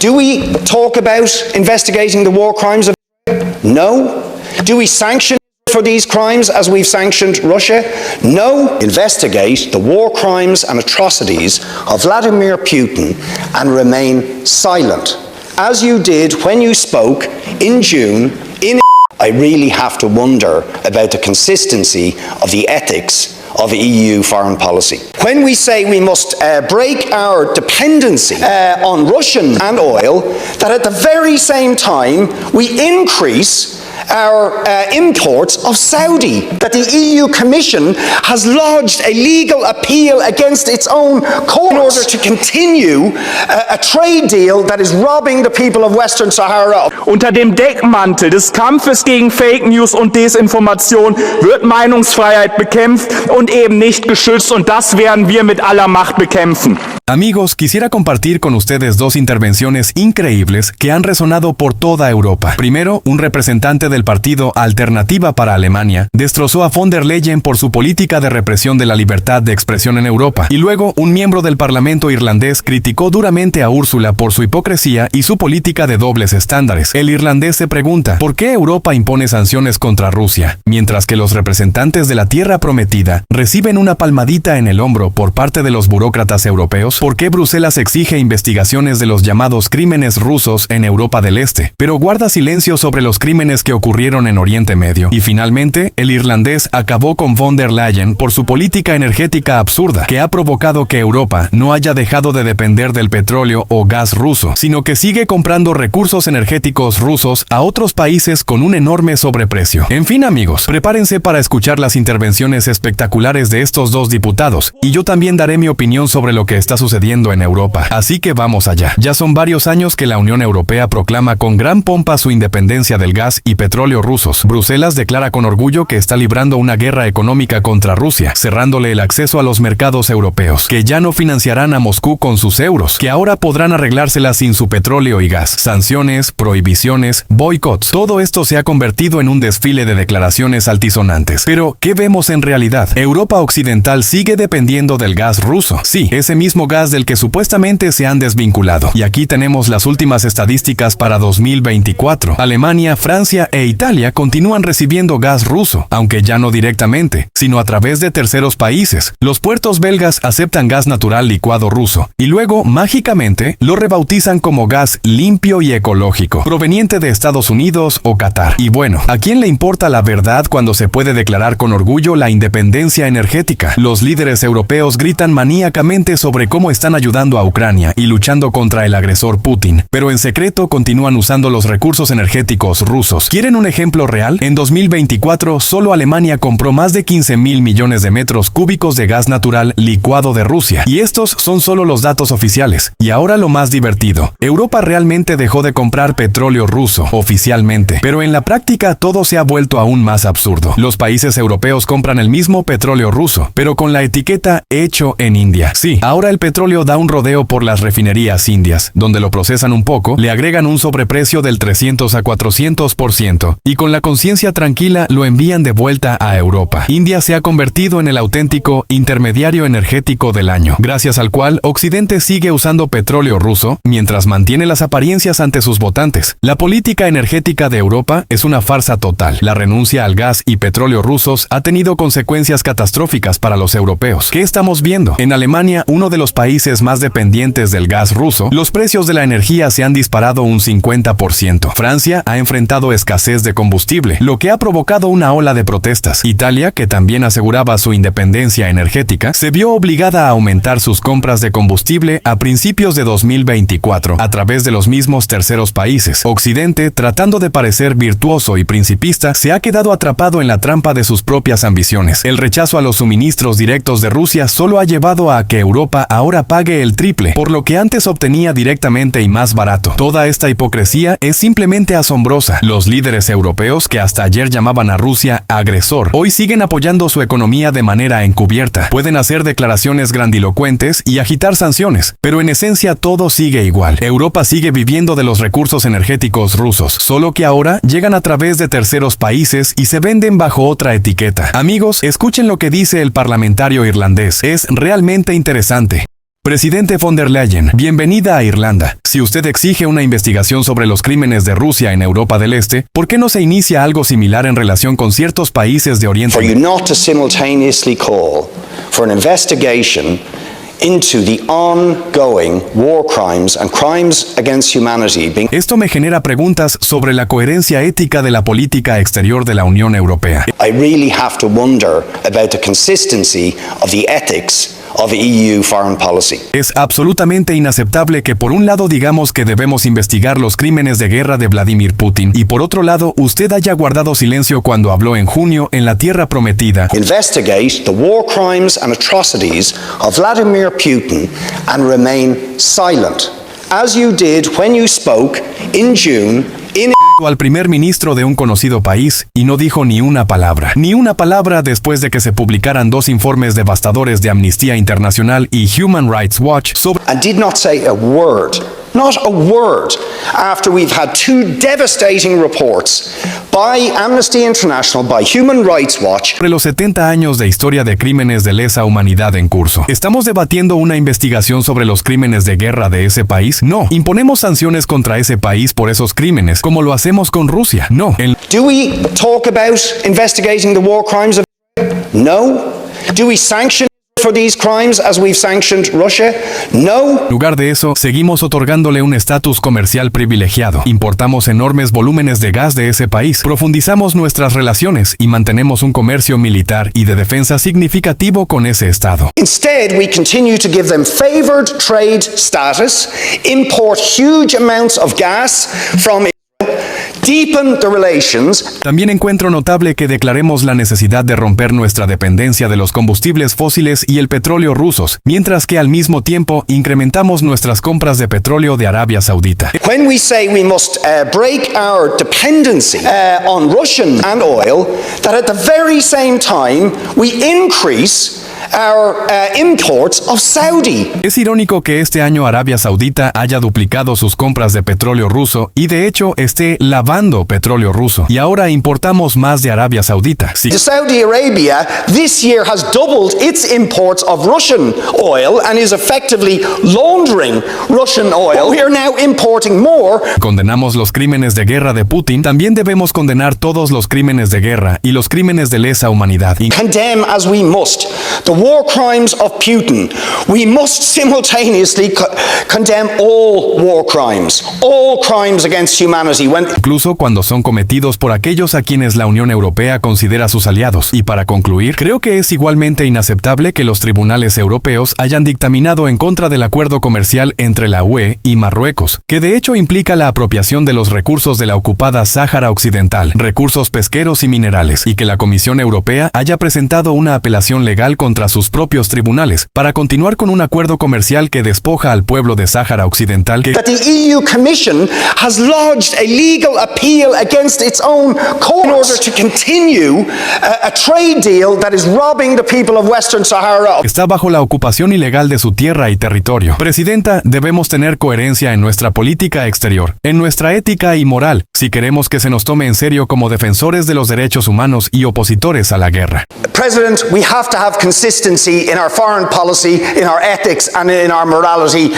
Do we talk about investigating the war crimes of Israel? No. Do we sanction for these crimes as we've sanctioned Russia? No. Investigate the war crimes and atrocities of Vladimir Putin and remain silent, as you did when you spoke in June in. I really have to wonder about the consistency of the ethics of EU foreign policy. When we say we must break our dependency on Russian and oil, that at the very same time we increase our imports of Saudi, that the EU Commission has lodged a legal appeal against its own courts in order to continue a trade deal that is robbing the people of Western Sahara. Unter dem Deckmantel des Kampfes gegen Fake News und Desinformation wird Meinungsfreiheit bekämpft und eben nicht geschützt, und das werden wir mit aller Macht bekämpfen. Amigos, quisiera compartir con ustedes dos intervenciones increíbles que han resonado por toda Europa. Primero, un representante del partido Alternativa para Alemania destrozó a von der Leyen por su política de represión de la libertad de expresión en Europa. Y luego, un miembro del Parlamento irlandés criticó duramente a Úrsula por su hipocresía y su política de dobles estándares. El irlandés se pregunta, ¿por qué Europa impone sanciones contra Rusia, mientras que los representantes de la Tierra Prometida reciben una palmadita en el hombro por parte de los burócratas europeos? ¿Por qué Bruselas exige investigaciones de los llamados crímenes rusos en Europa del Este, pero guarda silencio sobre los crímenes que ocurrieron en Oriente Medio? Y finalmente, el irlandés acabó con von der Leyen por su política energética absurda, que ha provocado que Europa no haya dejado de depender del petróleo o gas ruso, sino que sigue comprando recursos energéticos rusos a otros países con un enorme sobreprecio. En fin, amigos, prepárense para escuchar las intervenciones espectaculares de estos dos diputados, y yo también daré mi opinión sobre lo que está sucediendo en Europa. Así que vamos allá. Ya son varios años que la Unión Europea proclama con gran pompa su independencia del gas y petróleo rusos. Bruselas declara con orgullo que está librando una guerra económica contra Rusia, cerrándole el acceso a los mercados europeos, que ya no financiarán a Moscú con sus euros, que ahora podrán arreglárselas sin su petróleo y gas. Sanciones, prohibiciones, boicots. Todo esto se ha convertido en un desfile de declaraciones altisonantes. Pero, ¿qué vemos en realidad? Europa Occidental sigue dependiendo del gas ruso. Sí, ese mismo gas del que supuestamente se han desvinculado. Y aquí tenemos las últimas estadísticas para 2024. Alemania, Francia e Italia continúan recibiendo gas ruso, aunque ya no directamente, sino a través de terceros países. Los puertos belgas aceptan gas natural licuado ruso, y luego, mágicamente, lo rebautizan como gas limpio y ecológico, proveniente de Estados Unidos o Qatar. Y bueno, ¿a quién le importa la verdad cuando se puede declarar con orgullo la independencia energética? Los líderes europeos gritan maníacamente sobre cómo están ayudando a Ucrania y luchando contra el agresor Putin, pero en secreto continúan usando los recursos energéticos rusos. ¿Quieren un ejemplo real? En 2024, solo Alemania compró más de 15.000 millones de metros cúbicos de gas natural licuado de Rusia. Y estos son solo los datos oficiales. Y ahora lo más divertido. Europa realmente dejó de comprar petróleo ruso, oficialmente. Pero en la práctica todo se ha vuelto aún más absurdo. Los países europeos compran el mismo petróleo ruso, pero con la etiqueta hecho en India. Sí, ahora el petróleo da un rodeo por las refinerías indias, donde lo procesan un poco, le agregan un sobreprecio del 300 a 400%, y con la conciencia tranquila lo envían de vuelta a Europa. India se ha convertido en el auténtico intermediario energético del año, gracias al cual Occidente sigue usando petróleo ruso, mientras mantiene las apariencias ante sus votantes. La política energética de Europa es una farsa total. La renuncia al gas y petróleo rusos ha tenido consecuencias catastróficas para los europeos. ¿Qué estamos viendo? En Alemania, uno de los países más dependientes del gas ruso, los precios de la energía se han disparado un 50%. Francia ha enfrentado escasez de combustible, lo que ha provocado una ola de protestas. Italia, que también aseguraba su independencia energética, se vio obligada a aumentar sus compras de combustible a principios de 2024 a través de los mismos terceros países. Occidente, tratando de parecer virtuoso y principista, se ha quedado atrapado en la trampa de sus propias ambiciones. El rechazo a los suministros directos de Rusia solo ha llevado a que Europa ahora pague el triple por lo que antes obtenía directamente y más barato. Toda esta hipocresía es simplemente asombrosa. Los líderes europeos, que hasta ayer llamaban a Rusia agresor, hoy siguen apoyando su economía de manera encubierta. Pueden hacer declaraciones grandilocuentes y agitar sanciones, pero en esencia todo sigue igual. Europa sigue viviendo de los recursos energéticos rusos, solo que ahora llegan a través de terceros países y se venden bajo otra etiqueta. Amigos, escuchen lo que dice el parlamentario irlandés. Es realmente interesante. Presidente von der Leyen, bienvenida a Irlanda. Si usted exige una investigación sobre los crímenes de Rusia en Europa del Este, ¿por qué no se inicia algo similar en relación con ciertos países de Oriente For you Medio? not to simultaneously call for an investigation into the ongoing war crimes and crimes against humanity being Esto me genera preguntas sobre la coherencia ética de la política exterior de la Unión Europea. I really have to wonder about the consistency of the ethics of EU foreign policy. Es absolutamente inaceptable que por un lado digamos que debemos investigar los crímenes de guerra de Vladimir Putin y por otro lado usted haya guardado silencio cuando habló en junio en la Tierra Prometida Investigate the war crimes and atrocities of Vladimir Putin and remain silent, as you did when you spoke in June in al primer ministro de un conocido país y no dijo ni una palabra después de que se publicaran dos informes devastadores de Amnistía Internacional y Human Rights Watch sobre and did not say a word, not a word, after we've had two devastating reports by Amnesty International, by Human Rights Watch, los 70 años de historia de crímenes de lesa humanidad en curso. ¿Estamos debatiendo una investigación sobre los crímenes de guerra de ese país? No. ¿Imponemos sanciones contra ese país por esos crímenes, como lo hacemos con Rusia? No. En Do we talk about investigating the war crimes of Israel? No. Do we sanction for these crimes as we've sanctioned Russia? No. lugar de eso, seguimos otorgándole un estatus comercial privilegiado. Importamos enormes volúmenes de gas de ese país, profundizamos nuestras relaciones y mantenemos un comercio militar y de defensa significativo con ese estado. Instead, we continue to give them favored trade status, import huge amounts of gas from Israel, deepen the relations, También encuentro notable que declaremos la necesidad de romper nuestra dependencia de los combustibles fósiles y el petróleo rusos, mientras que al mismo tiempo incrementamos nuestras compras de petróleo de Arabia Saudita. when we say we must break our dependency on Russian and oil, that at the very same time we increase our imports of Saudi. Es irónico que este año Arabia Saudita haya duplicado sus compras de petróleo ruso y de hecho esté lavando petróleo ruso. Y ahora importamos más de Arabia Saudita. Sí, Saudi Arabia this year has doubled its imports of Russian oil and is effectively laundering Russian oil. We are now importing more. condenamos los crímenes de guerra de Putin, también debemos condenar todos los crímenes de guerra y los crímenes de lesa humanidad. Condemn as we must the war crimes of Putin. We must simultaneously condemn all war crimes against humanity. Incluso cuando son cometidos por aquellos a quienes la Unión Europea considera sus aliados. Y para concluir, creo que es igualmente inaceptable que los tribunales europeos hayan dictaminado en contra del acuerdo comercial entre la UE y Marruecos, que de hecho implica la apropiación de los recursos de la ocupada Sáhara Occidental, recursos pesqueros y minerales, y que la Comisión Europea haya presentado una apelación legal contra sus propios tribunales para continuar con un acuerdo comercial que despoja al pueblo de Sáhara Occidental que that the EU Commission has lodged a legal appeal against its own courts in order to continue a trade deal that is robbing the people of Western Sahara. está bajo la ocupación ilegal de su tierra y territorio. Presidenta, debemos tener coherencia en nuestra política exterior, en nuestra ética y moral, si queremos que se nos tome en serio como defensores de los derechos humanos y opositores a la guerra. President, we have to have consistency in our foreign policy, in our ethics and in our morality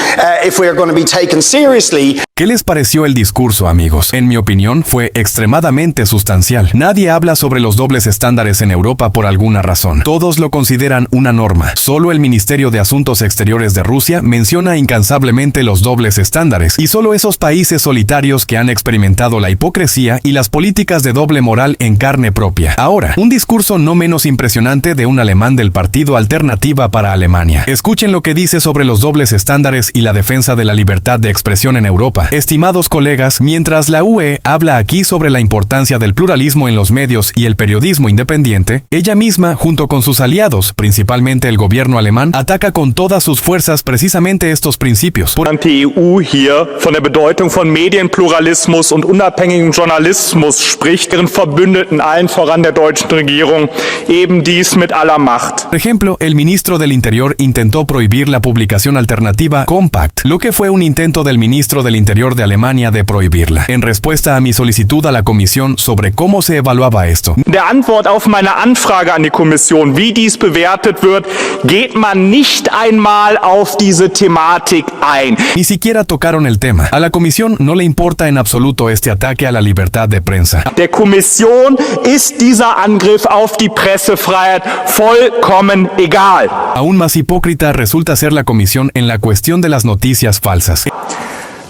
if we are going to be taken seriously. ¿Qué les pareció el discurso, amigos? En mi opinión, fue extremadamente sustancial. Nadie habla sobre los dobles estándares en Europa por alguna razón. Todos lo consideran una norma. Solo el Ministerio de Asuntos Exteriores de Rusia menciona incansablemente los dobles estándares, y solo esos países solitarios que han experimentado la hipocresía y las políticas de doble moral en carne propia. Ahora, un discurso no menos impresionante de un alemán del Partido Alternativa para Alemania. Escuchen lo que dice sobre los dobles estándares y la defensa de la libertad de expresión en Europa. Estimados colegas, mientras la UE habla aquí sobre la importancia del pluralismo en los medios y el periodismo independiente, ella misma, junto con sus aliados, principalmente el gobierno alemán, ataca con todas sus fuerzas precisamente estos principios. Während die EU hier von der Bedeutung von Medienpluralismus und unabhängigem Journalismus spricht, ihren Verbündeten, allen voran der deutschen Regierung, eben dies mit aller Macht. Por ejemplo, ejemplo, el ministro del Interior intentó prohibir la publicación alternativa Compact, lo que fue un intento del ministro del Interior de Alemania de prohibirla. En respuesta a mi solicitud a la comisión sobre cómo se evaluaba esto, Der Antwort auf meine Anfrage an die Kommission, wie dies bewertet wird, geht man nicht einmal auf diese Thematik ein. ni siquiera tocaron el tema. A la comisión no le importa en absoluto este ataque a la libertad de prensa. Der Kommission ist dieser Angriff auf die Pressefreiheit vollkommen egal. Aún más hipócrita resulta ser la comisión en la cuestión de las noticias falsas.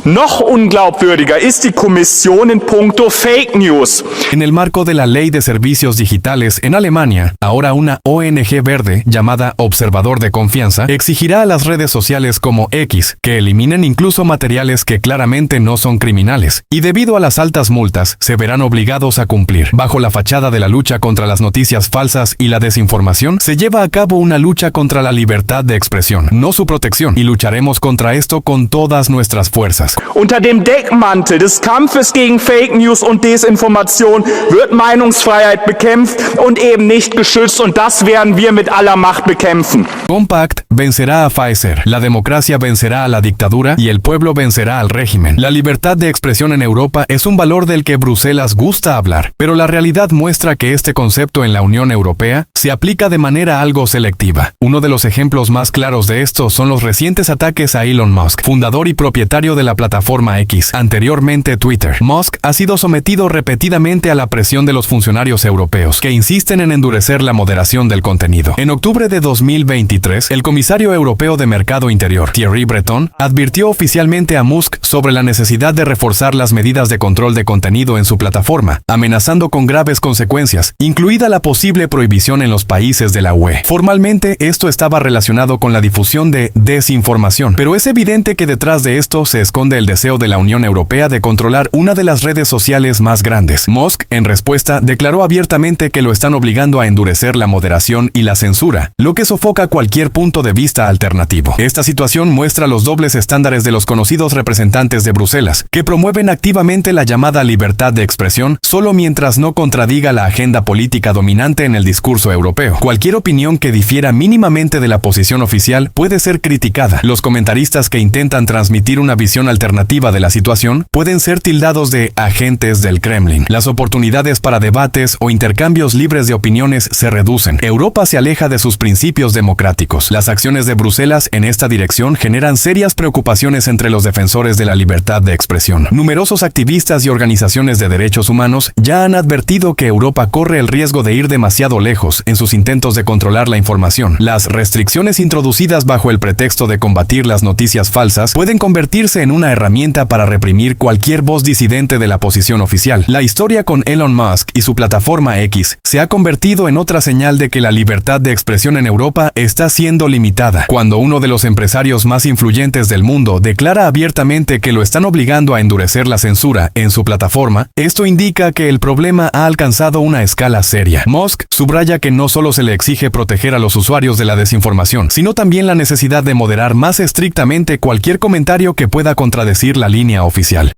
Noch unglaubwürdiger ist die Kommission in puncto Fake News. En el marco de la Ley de Servicios Digitales en Alemania, ahora una ONG verde llamada Observador de Confianza exigirá a las redes sociales como X que eliminen incluso materiales que claramente no son criminales, y debido a las altas multas se verán obligados a cumplir. Bajo la fachada de la lucha contra las noticias falsas y la desinformación, se lleva a cabo una lucha contra la libertad de expresión, no su protección, y lucharemos contra esto con todas nuestras fuerzas. Unter dem Deckmantel des Kampfes gegen Fake News und Desinformation wird Meinungsfreiheit bekämpft und eben nicht geschützt, und das werden wir mit aller Macht bekämpfen. Compact vencerá a Pfizer, la democracia vencerá a la dictadura y el pueblo vencerá al régimen. La libertad de expresión en Europa es un valor del que Bruselas gusta hablar, pero la realidad muestra que este concepto en la Unión Europea se aplica de manera algo selectiva. Uno de los ejemplos más claros de esto son los recientes ataques a Elon Musk, fundador y propietario de la plataforma X, anteriormente Twitter. Musk ha sido sometido repetidamente a la presión de los funcionarios europeos, que insisten en endurecer la moderación del contenido. En octubre de 2023, el comisario europeo de Mercado Interior, Thierry Breton, advirtió oficialmente a Musk sobre la necesidad de reforzar las medidas de control de contenido en su plataforma, amenazando con graves consecuencias, incluida la posible prohibición en los países de la UE. Formalmente, esto estaba relacionado con la difusión de desinformación, pero es evidente que detrás de esto se esconde el deseo de la Unión Europea de controlar una de las redes sociales más grandes. Musk, en respuesta, declaró abiertamente que lo están obligando a endurecer la moderación y la censura, lo que sofoca cualquier punto de vista alternativo. Esta situación muestra los dobles estándares de los conocidos representantes de Bruselas, que promueven activamente la llamada libertad de expresión solo mientras no contradiga la agenda política dominante en el discurso europeo. Cualquier opinión que difiera mínimamente de la posición oficial puede ser criticada. Los comentaristas que intentan transmitir una visión alternativa de la situación pueden ser tildados de agentes del Kremlin. Las oportunidades para debates o intercambios libres de opiniones se reducen. Europa se aleja de sus principios democráticos. Las acciones de Bruselas en esta dirección generan serias preocupaciones entre los defensores de la libertad de expresión. Numerosos activistas y organizaciones de derechos humanos ya han advertido que Europa corre el riesgo de ir demasiado lejos en sus intentos de controlar la información. Las restricciones introducidas bajo el pretexto de combatir las noticias falsas pueden convertirse en una herramienta para reprimir cualquier voz disidente de la posición oficial. La historia con Elon Musk y su plataforma X se ha convertido en otra señal de que la libertad de expresión en Europa está siendo limitada. Cuando uno de los empresarios más influyentes del mundo declara abiertamente que lo están obligando a endurecer la censura en su plataforma, esto indica que el problema ha alcanzado una escala seria. Musk subraya que no solo se le exige proteger a los usuarios de la desinformación, sino también la necesidad de moderar más estrictamente cualquier comentario que pueda contradecir la línea oficial.